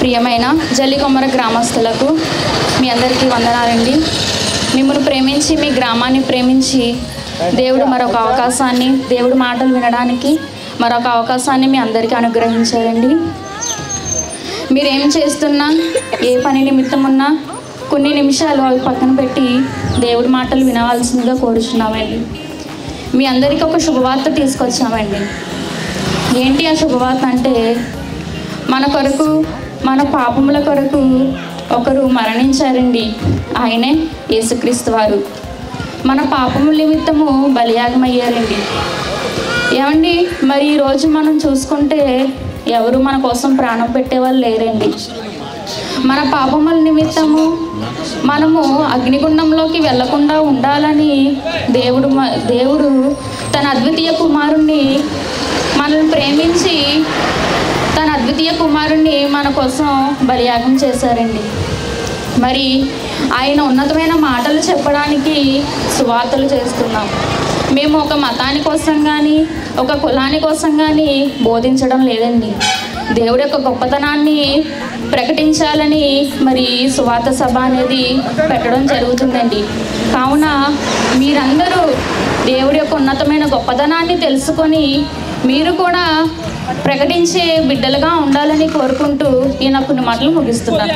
ప్రియమైన జల్లికొమ్మర గ్రామస్తులకు మీ అందరికీ వందనాలండి. మిమ్మల్ని ప్రేమించి మీ గ్రామాన్ని ప్రేమించి దేవుడు మరొక అవకాశాన్ని, దేవుడి మాటలు వినడానికి మరొక అవకాశాన్ని మీ అందరికీ అనుగ్రహించారండి. మీరేం చేస్తున్నా, ఏ పని నిమిత్తం ఉన్నా కొన్ని నిమిషాలు అవి పక్కన పెట్టి దేవుడి మాటలు వినవలసిందిగా కోరుచున్నామండి. మీ అందరికీ ఒక శుభవార్త తీసుకొచ్చామండి. ఏంటి ఆ శుభవార్త అంటే, మన కొరకు, మన పాపముల కొరకు ఒకరు మరణించారండి. ఆయనే యేసుక్రీస్తు వారు. మన పాపముల నిమిత్తము బలియాగమయ్యారండి. ఏమండి, మరి ఈరోజు మనం చూసుకుంటే ఎవరు మన కోసం ప్రాణం పెట్టేవాళ్ళు లేరండి. మన పాపముల నిమిత్తము మనము అగ్నిగుండంలోకి వెళ్లకుండా ఉండాలని దేవుడు తన అద్వితీయ కుమారుణ్ణి మనల్ని ప్రేమించి తన అద్వితీయ కుమారుణ్ణి మన కోసం బలియాగం చేశారండి. మరి ఆయన ఉన్నతమైన మాటలు చెప్పడానికి సువార్తలు చేస్తున్నాం. మేము ఒక మతాని కోసం కానీ, ఒక కులాని కోసం కానీ బోధించడం లేదండి. దేవుడి యొక్క గొప్పతనాన్ని ప్రకటించాలని మరి సువార్త సభ అనేది పెట్టడం జరుగుతుందండి. కావున మీరందరూ దేవుడి యొక్క ఉన్నతమైన గొప్పతనాన్ని తెలుసుకొని మీరు కూడా ప్రకటించే బిడ్డలుగా ఉండాలని కోరుకుంటూ ఈ నా కొన్ని మాటలు ముగిస్తున్నాను.